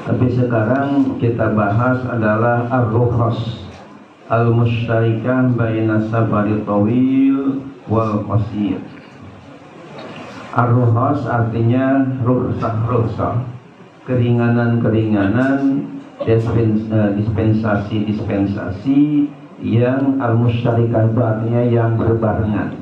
Tapi sekarang kita bahas adalah ar-rukhas al-musytarikah baina safari tawil wal qasir. Ar-rukhas artinya rukhsah, keringanan-keringanan, dispensasi yang al-musytarikah itu artinya yang berbarengan,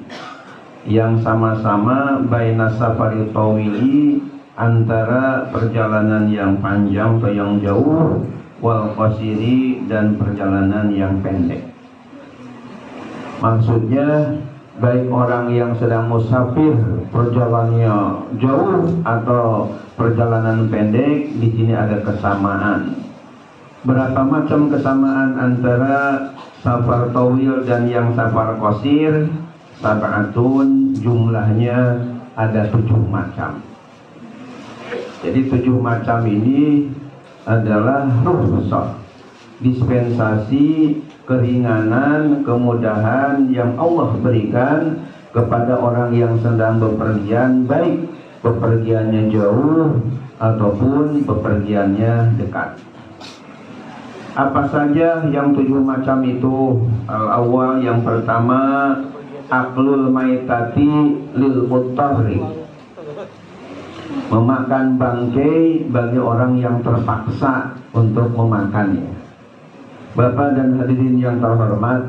yang sama-sama baina safari tawili, antara perjalanan yang panjang atau yang jauh, wal qasiri, dan perjalanan yang pendek. Maksudnya baik orang yang sedang musafir perjalanannya jauh atau perjalanan pendek, di sini ada kesamaan. Berapa macam kesamaan antara safar tawil dan yang safar qasir? Sab'atun, jumlahnya ada 7 macam. Jadi 7 macam ini adalah rukhsah, dispensasi, keringanan, kemudahan yang Allah berikan kepada orang yang sedang bepergian, baik bepergiannya jauh ataupun bepergiannya dekat. Apa saja yang 7 macam itu? Al-awwal, yang pertama, aklul maitati lil muttahri, memakan bangkai bagi orang yang terpaksa untuk memakannya. Bapak dan hadirin yang terhormat,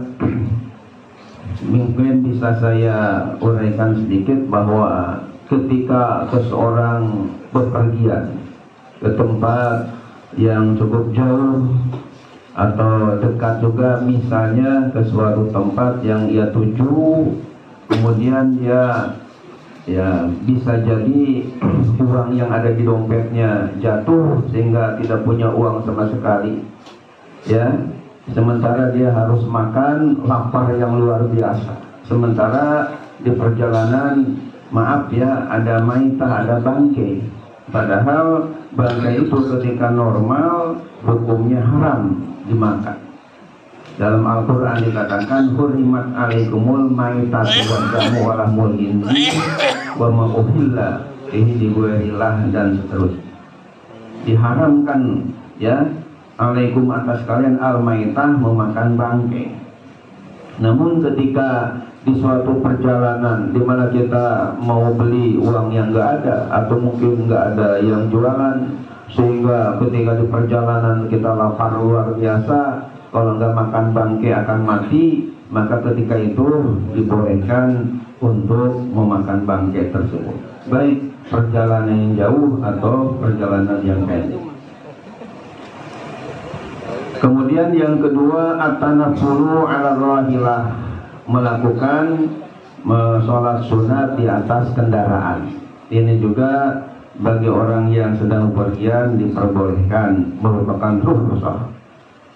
mungkin bisa saya uraikan sedikit bahwa ketika seseorang bepergian ke tempat yang cukup jauh atau dekat juga, misalnya ke suatu tempat yang ia tuju, kemudian dia bisa jadi uang yang ada di dompetnya jatuh sehingga tidak punya uang sama sekali, ya. Sementara dia harus makan, lapar yang luar biasa. Sementara di perjalanan, maaf ya, ada maitah, ada bangkai. Padahal bangkai itu ketika normal hukumnya haram dimakan. Dalam Al-Quran dikatakan hurimat alaikumul maitatu wad damu wa lahmul khinzir wa ma uhilla bihi lighairillahi, dan seterusnya. Diharamkan, ya, alaikum atas kalian al-maitah, memakan bangkai. Namun ketika di suatu perjalanan di mana kita mau beli uang yang enggak ada, atau mungkin enggak ada yang jualan, sehingga ketika di perjalanan kita lapar luar biasa, kalau enggak makan bangkai akan mati, maka ketika itu dibolehkan untuk memakan bangkai tersebut, baik perjalanan yang jauh atau perjalanan yang pendek. Kemudian yang kedua, at-tanafulu 'ala rahilah, melakukan sholat sunat di atas kendaraan. Ini juga bagi orang yang sedang bepergian diperbolehkan, merupakan rukhsah.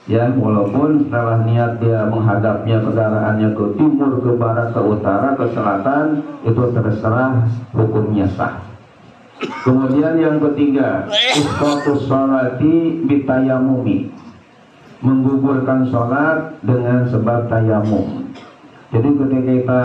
Ya, walaupun setelah niat dia menghadapnya kendaraannya ke timur, ke barat, ke utara, ke selatan, itu terserah, hukumnya sah. Kemudian yang ketiga, isqatus sholati bitayamumi, menggugurkan sholat dengan sebab tayamum. Jadi ketika kita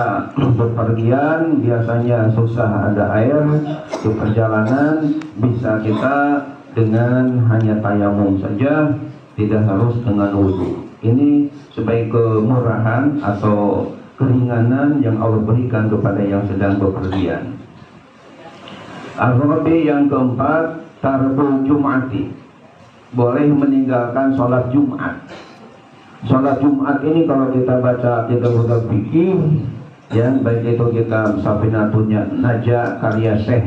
bepergian, biasanya susah ada air di perjalanan, bisa kita dengan hanya tayamum saja, tidak harus dengan wudhu. Ini sebagai kemurahan atau keringanan yang Allah berikan kepada yang sedang bepergian. Al-Rabi, yang keempat, tarbul jum'ati, boleh meninggalkan sholat Jumat. Sholat Jumat ini kalau kita baca kitab-kitab fikih, ya, baik itu kitab Safinatun Najah karya Syekh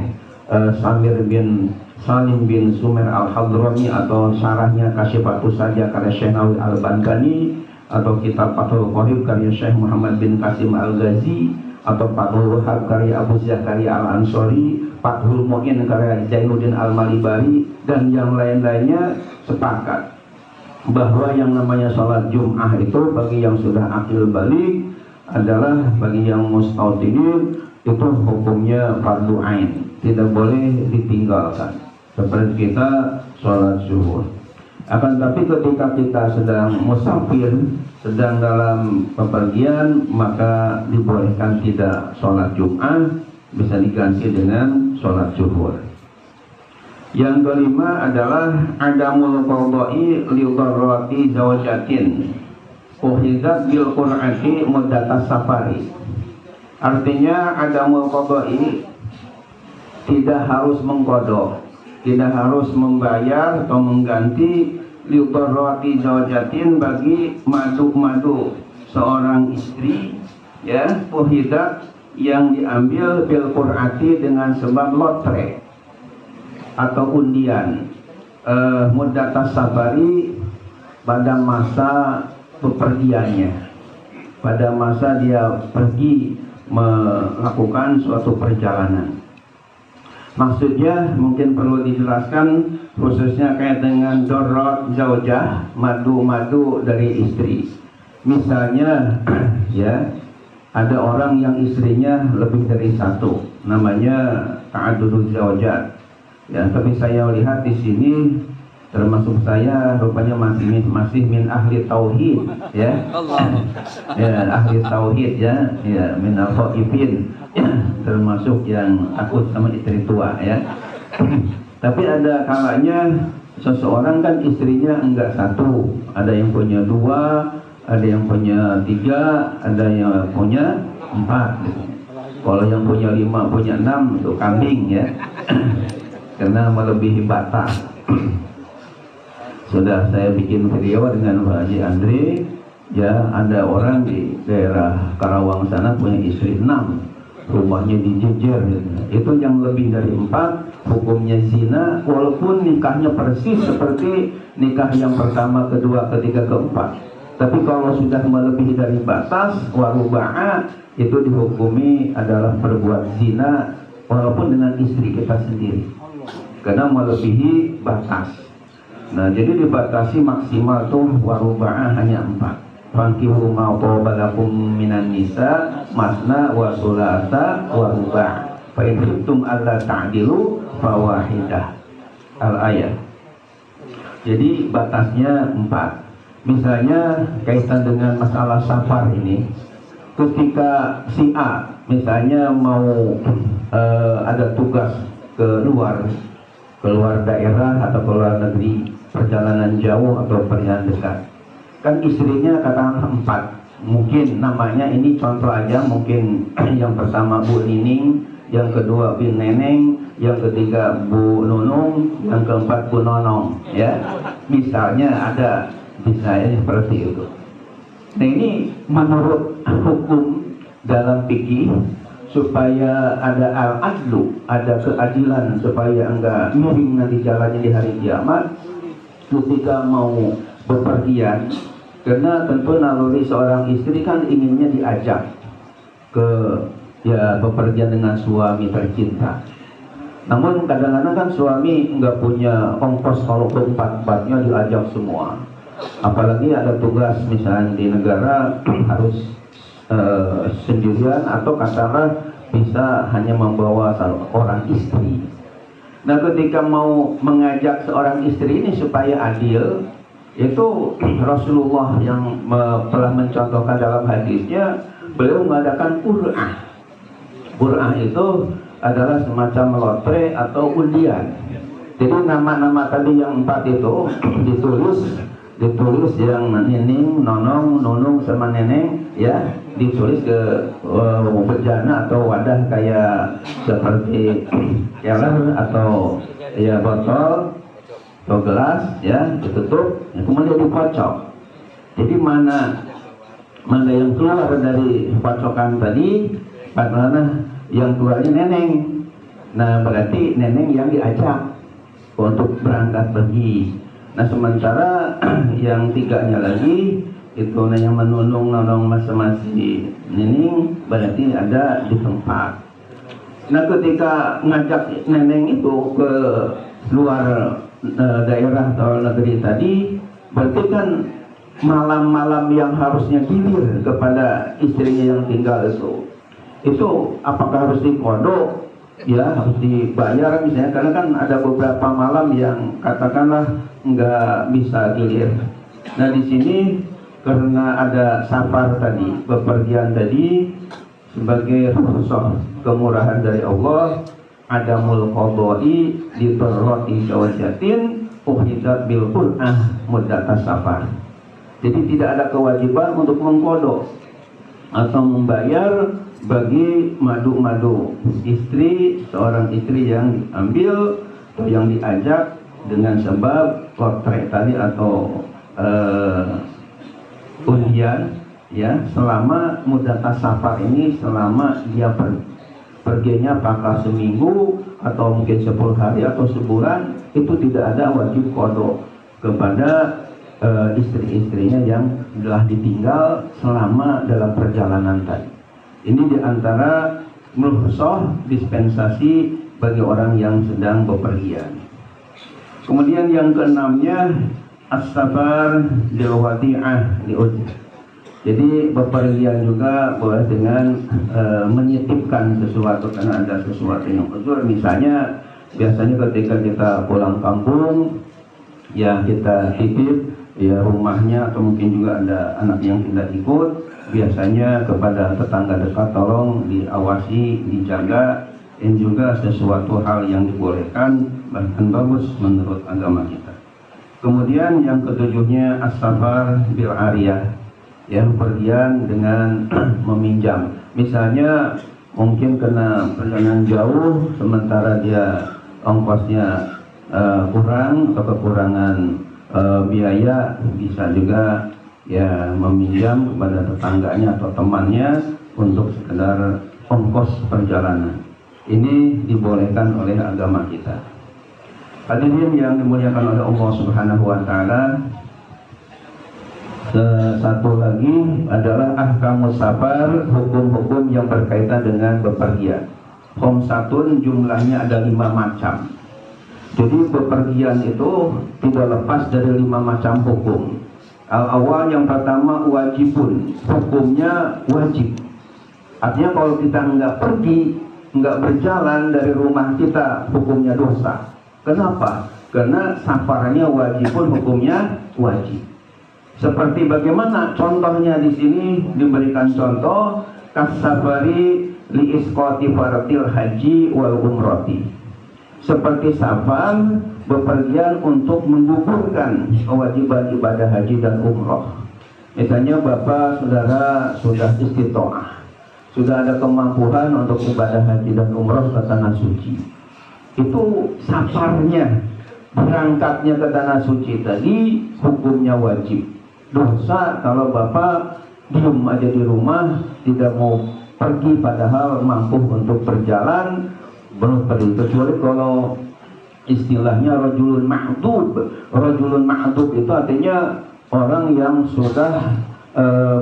Salim bin Sumer al-Hadrami, atau syarahnya Kasyifatus Sajah karya Syekh Nawawi al-Banbani, atau kitab Fathul Qorib karya Syekh Muhammad bin Qasim al-Ghazi, atau Fathul Wahab karya Abu Zakaria al-Ansori, Fathul Mu'in karya Zainuddin al-Malibari, dan yang lain-lainnya sepakat bahwa yang namanya sholat Jum'ah itu bagi yang sudah akil balik adalah, bagi yang mustaudinin itu hukumnya fardu ain, tidak boleh ditinggalkan. Seperti kita sholat zuhur. Akan tapi ketika kita sedang musafir, sedang dalam bepergian, maka dibolehkan tidak sholat Jum'ah, bisa diganti dengan sholat zuhur. Yang kelima adalah adamul qadai li darrati zawjatin uhidat bil qur'ati muddatas safari. Artinya adamul qadai, tidak harus mengqada, tidak harus membayar atau mengganti li darrati zawjatin bagi madu-madu seorang istri, ya, uhidat yang diambil bil qur'ati dengan sebab lotre atau undian, muddatas safari, pada masa bepergiannya, pada masa dia pergi melakukan suatu perjalanan. Maksudnya mungkin perlu dijelaskan, khususnya kayak dengan dorot zaujah, madu-madu dari istri. Misalnya ya, ada orang yang istrinya lebih dari satu, namanya ta'adduduz zaujat. Ya, tapi saya lihat di sini termasuk saya rupanya masih min ahli tauhid, ya. Ya, ahli tauhid, ya, ya, min al-khaifin, termasuk yang takut sama istri tua, ya. Tapi ada kalanya seseorang kan istrinya enggak satu, ada yang punya dua, ada yang punya tiga, ada yang punya empat. Kalau yang punya lima, punya enam, itu kambing, ya. Karena melebihi batas. Sudah saya bikin video dengan Pak Haji Andre, ya, ada orang di daerah Karawang sana punya istri 6, rumahnya dijejer, gitu. Itu yang lebih dari 4 hukumnya zina, walaupun nikahnya persis seperti nikah yang pertama, kedua, ketiga, keempat. Tapi kalau sudah melebihi dari batas waruba'a, itu dihukumi adalah berbuat zina walaupun dengan istri kita sendiri, karena melebihi batas. Nah, jadi dibatasi maksimal tuh waruba'a hanya 4. Fankihu ma taba lakum minan nisa masna wa sulasa wa ruba'. Fa in khiftum alla ta'dilu fawahidah. Al-ayat. Jadi batasnya 4. Misalnya kaitan dengan masalah safar ini, ketika si A misalnya mau ada tugas keluar daerah atau keluar negeri, perjalanan jauh atau perjalanan dekat, kan istrinya katakanlah 4, mungkin namanya ini contoh aja, mungkin yang pertama Bu Nining, yang kedua Bu Neneng, yang ketiga Bu Nunung, yang keempat Bu Nonong, ya, misalnya ada, misalnya seperti itu. Nah, ini menurut hukum dalam fikih, supaya ada al-adlu, ada keadilan, supaya enggak miring nanti jalannya di hari kiamat ketika mau bepergian. Karena tentu naluri seorang istri kan inginnya diajak ke, ya, bepergian dengan suami tercinta. Namun kadang-kadang kan suami enggak punya ongkos kalau keempat-empatnya diajak semua. Apalagi ada tugas misalnya di negara harus sendirian, atau katakanlah bisa hanya membawa seorang istri. Nah, ketika mau mengajak seorang istri ini supaya adil, itu Rasulullah yang telah mencontohkan dalam hadisnya, beliau mengadakan qur'ah. Qur'ah itu adalah semacam lotre atau undian. Jadi nama-nama tadi yang 4 itu ditulis yang Nining, Nonong, Nunung sama Neneng, ya, ditulis ke bejana atau wadah kayak seperti keler atau ya botol atau gelas, ya, ditutup, ya, kemudian dikocok. Jadi mana yang keluar dari kocokan tadi, mana yang keluarnya Neneng. Nah, berarti Neneng yang diajak untuk berangkat pergi. Nah, sementara yang 3-nya lagi itu yang menunung, nonong, masing-masing Nining, berarti ada di tempat. Nah, ketika ngajak Neneng itu ke luar daerah atau negeri tadi, berarti kan malam-malam yang harusnya gilir kepada istrinya yang tinggal itu apakah harus dikodok? Ya, harus dibayar misalnya, karena kan ada beberapa malam yang katakanlah nggak bisa gilir. Nah, di sini karena ada safar tadi, bepergian tadi, sebagai rukhsah kemurahan dari Allah, adamul qadai li darrati jawazatin uhidat bil qur'ah muddatas safar. Jadi tidak ada kewajiban untuk mengkodok atau membayar bagi madu-madu istri, seorang istri yang diambil atau yang diajak dengan sebab kontrak tadi atau undian, ya, selama muddatas safar ini, selama dia perginya apakah seminggu atau mungkin 10 hari atau sebulan, itu tidak ada wajib kodok kepada istri-istrinya yang telah ditinggal selama dalam perjalanan tadi. Ini diantara rukhsah dispensasi bagi orang yang sedang bepergian. Kemudian yang keenamnya as-safar lil wadi'ah li'udh. Jadi bepergian juga boleh dengan menitipkan sesuatu karena ada sesuatu yang uzur. Misalnya biasanya ketika kita pulang kampung, ya kita titip ya rumahnya, atau mungkin juga ada anak yang tidak ikut, biasanya kepada tetangga dekat tolong diawasi, dijaga, dan juga sesuatu hal yang dibolehkan bahkan bagus menurut agama kita. Kemudian yang ketujuhnya as-safar bil ariyah, yang pergian dengan meminjam. Misalnya mungkin kena perjalanan jauh, sementara dia ongkosnya kurang atau kekurangan biaya, bisa juga ya meminjam kepada tetangganya atau temannya untuk sekedar ongkos perjalanan. Ini dibolehkan oleh agama kita. Hadirin yang dimuliakan oleh Allah Subhanahu wa taala, satu lagi adalah ahkamus safar, hukum-hukum yang berkaitan dengan bepergian. Khamsatun, jumlahnya ada 5 macam. Jadi bepergian itu tidak lepas dari 5 macam hukum. Awal yang pertama wajibun, hukumnya wajib. Artinya kalau kita nggak pergi, nggak berjalan dari rumah kita, hukumnya dosa. Kenapa? Karena safarnya wajibun, hukumnya wajib. Seperti bagaimana contohnya di sini diberikan contoh kasafari li isqati fardil haji wal umrati. Seperti safar, bepergian untuk menggugurkan kewajiban ibadah haji dan umroh. Misalnya bapak saudara sudah istitoah, sudah ada kemampuan untuk ibadah haji dan umroh ke tanah suci. Itu safarnya, berangkatnya ke tanah suci tadi hukumnya wajib. Dosa kalau bapak diam aja di rumah, tidak mau pergi padahal mampu untuk berjalan, belum pergi. Kecuali kalau istilahnya rajulun ma'dub. Rajulun ma'dub itu artinya orang yang sudah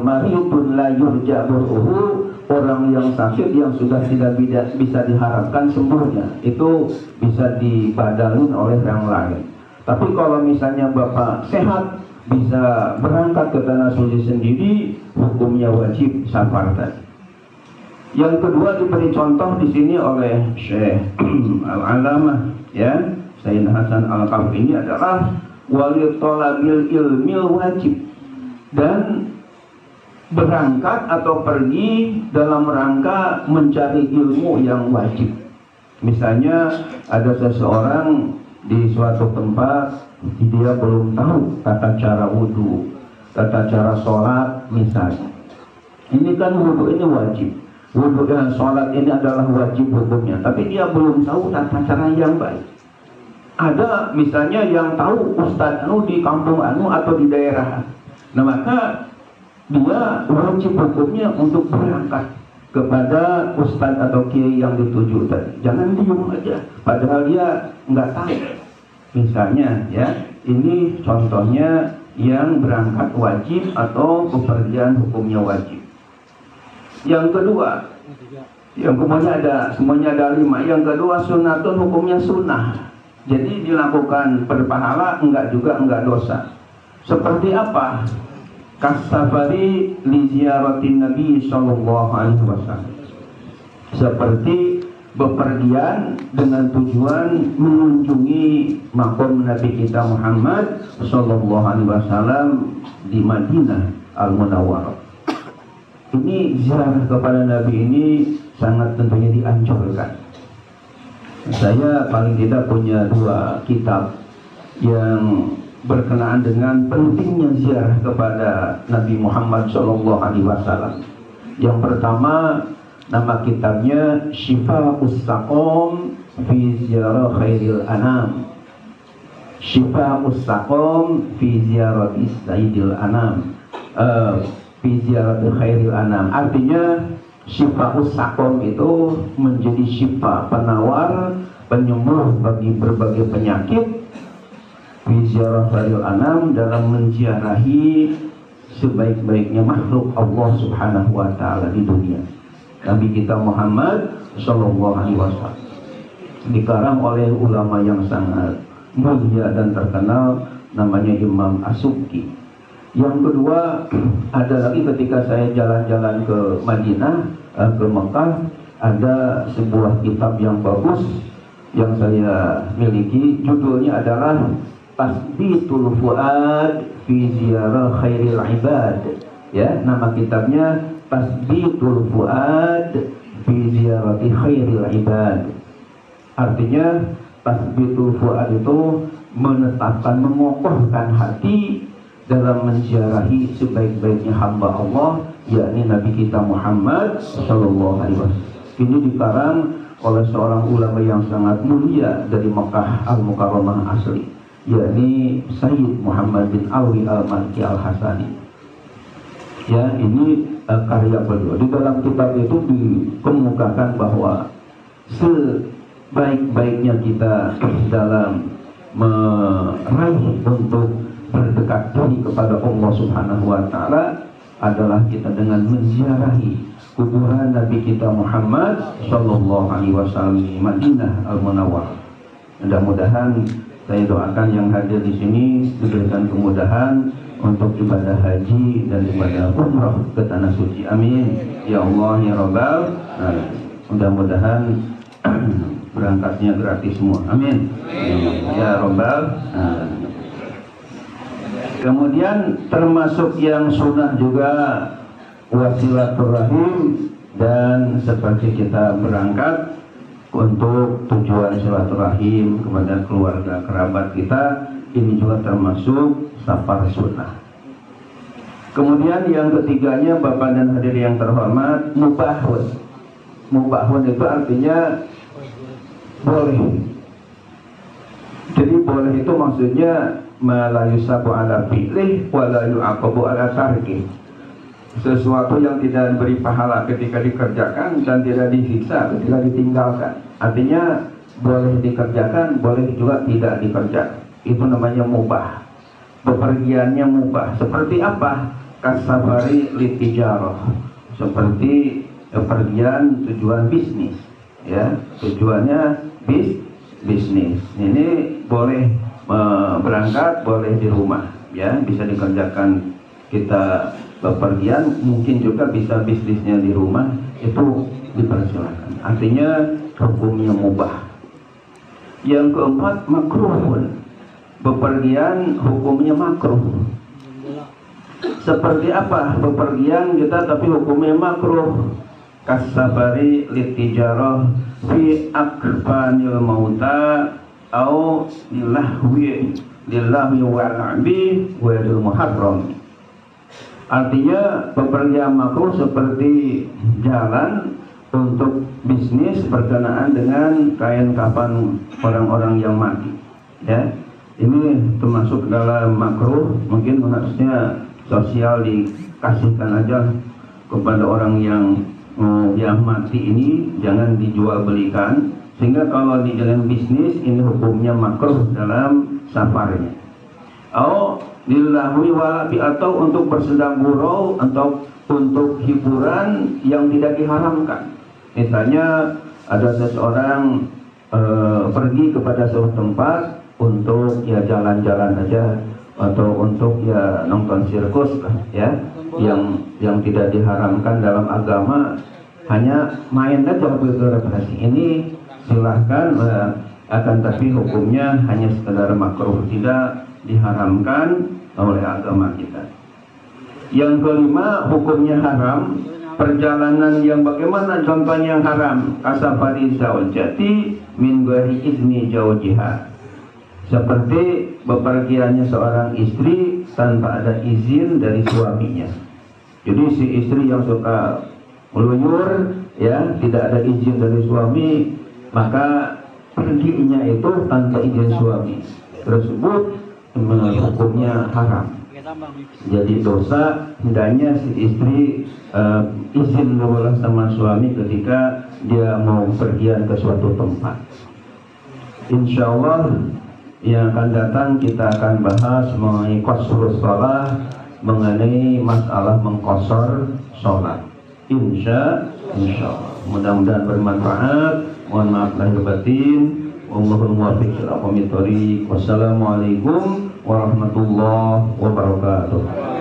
maridun la yurja bur'uhu, orang yang sakit yang sudah tidak bisa diharapkan sembuhnya, itu bisa dibadalin oleh yang lain. Tapi kalau misalnya bapak sehat, bisa berangkat ke tanah suci sendiri, hukumnya wajib safar tadi. Yang kedua diberi contoh di sini oleh Syekh Al-Alamah, ya, Sayyid Hasan Al-Qalb, ini adalah wali thalabil ilmil wajib, dan berangkat atau pergi dalam rangka mencari ilmu yang wajib. Misalnya ada seseorang di suatu tempat, dia belum tahu tata cara wudhu, tata cara sholat misalnya. Ini kan wudhu ini wajib, wudhu dan sholat ini adalah wajib hukumnya, tapi dia belum tahu tata cara yang baik. Ada misalnya yang tahu ustadz anu di kampung anu atau di daerah, nah maka dia wajib hukumnya untuk berangkat kepada ustadz atau kiai yang dituju tadi. Jangan diem aja padahal dia nggak tahu. Misalnya ya, ini contohnya yang berangkat wajib atau bepergian hukumnya wajib. Yang kedua, yang semuanya ada 5. Yang kedua sunatun, hukumnya sunnah. Jadi dilakukan berpahala, enggak dosa. Seperti apa? Kasafari li ziyaratin Nabi sallallahu alaihi wasallam. Seperti bepergian dengan tujuan mengunjungi makam Nabi kita Muhammad sallallahu alaihi wasallam di Madinah Al-Munawwarah. Ini ziarah kepada Nabi ini sangat tentunya dianjurkan. Saya paling tidak punya 2 kitab yang berkenaan dengan pentingnya ziarah kepada Nabi Muhammad SAW. Yang pertama, nama kitabnya Syifa'us Saqam fi Ziarah Khairil Anam. Syifa'us Saqam fi Ziarah Sayyidil Anam. Fi Ziarah Khairil Anam. Artinya Syifa'us Saqam itu menjadi syifa, penawar, penyembuh bagi berbagai penyakit. Fi Ziarah Khairil Anam, dalam menziarahi sebaik-baiknya makhluk Allah Subhanahu wa taala di dunia. Nabi kita Muhammad sallallahu alaihi wasallam dikarang oleh ulama yang sangat mulia dan terkenal, namanya Imam As-Subki. Yang kedua, ada lagi ketika saya jalan-jalan ke Madinah, ke Mekah, ada sebuah kitab yang bagus yang saya miliki, judulnya adalah Tasbitul Fuad fi Ziarah Khairil Ibad. Ya, nama kitabnya Tasbitul Fuad fi Ziyarati Khairil Ibad. Artinya Tasbitul Fuad itu menetapkan, mengokohkan hati dalam menziarahi sebaik-baiknya hamba Allah, yakni Nabi kita Muhammad sallallahu alaihi wasallam. Ini dikarang oleh seorang ulama yang sangat mulia dari Mekah Al-Mukarramah asli, yakni Sayyid Muhammad bin Alwi Al-Malki Al-Hasani. Ya, ini karya beliau. Di dalam kitab itu dikemukakan bahwa sebaik-baiknya kita dalam meraih untuk berdekat diri kepada Allah Subhanahu wa taala adalah kita dengan menziarahi kuburan Nabi kita Muhammad sallallahu alaihi wasallam di Madinah Al-Munawwarah. Mudah-mudahan saya doakan yang hadir di sini diberikan kemudahan untuk ibadah haji dan ibadah umrah ke tanah suci. Amin. Ya Allah ya Rabbal alamin. Mudah-mudahan berangkatnya gratis semua. Amin. Ya Rabbal alamin. Kemudian termasuk yang sunnah juga wasilaturrahim, dan seperti kita berangkat untuk tujuan silaturahim kepada keluarga kerabat kita, ini juga termasuk safar sunnah. Kemudian yang ketiganya, Bapak dan hadirin yang terhormat, mubahun. Mubahun itu artinya boleh. Jadi boleh itu maksudnya la yusabu ala fi'lih wa la yu'aqabu ala tarkih. Sesuatu yang tidak beri pahala ketika dikerjakan dan tidak disiksa ketika ditinggalkan. Artinya boleh dikerjakan, boleh juga tidak dikerjakan. Itu namanya mubah. Bepergiannya mubah. Seperti apa? Kasafari litijarah. Seperti pergian tujuan bisnis. Ya, tujuannya bisnis. Ini boleh berangkat, boleh di rumah, ya, bisa dikerjakan kita bepergian, mungkin juga bisa bisnisnya di rumah, itu dipersilakan. Artinya hukumnya mubah. Yang keempat, makruhun. Bepergian hukumnya makruh. Seperti apa bepergian kita tapi hukumnya makruh? Kasabari litijarah fi akfanil mauta au lillahwi wal'abi wal muharram. Artinya bepergian makruh seperti jalan untuk bisnis berkenaan dengan kain kafan orang-orang yang mati. Ya, ini termasuk dalam makruh. Mungkin harusnya sosial dikasihkan aja kepada orang yang mati ini, jangan dijual belikan. Sehingga kalau di dalam bisnis ini hukumnya makruh dalam safarnya. Atau lillahwi walabi, atau untuk bersedang gurau, untuk hiburan yang tidak diharamkan. Misalnya ada seseorang pergi kepada suatu tempat untuk ya jalan-jalan aja, atau untuk ya nonton sirkus ya, yang tidak diharamkan dalam agama, hanya main aja berrekreasi. Ini silahkan, akan tapi hukumnya hanya sekedar makruh, tidak diharamkan oleh agama kita. Yang kelima, hukumnya haram. Perjalanan yang bagaimana contohnya yang haram? Kasafari zaujati min ghairi izni zawjiha, seperti bepergiannya seorang istri tanpa ada izin dari suaminya. Jadi si istri yang suka meluyur, ya, tidak ada izin dari suami, maka perginya itu tanpa izin suami tersebut hukumnya haram. Jadi dosa, hendaknya si istri izin dulu sama suami ketika dia mau pergian ke suatu tempat. Insya Allah yang akan datang kita akan bahas mengenai qasrus shalah, mengenai masalah mengqasar sholat. Insya Allah. Mudah-mudahan bermanfaat. Mohon maaf lahir batin. Wallahul muwaffiq ila aqwamit thoriq. Wassalamualaikum warahmatullahi wabarakatuh.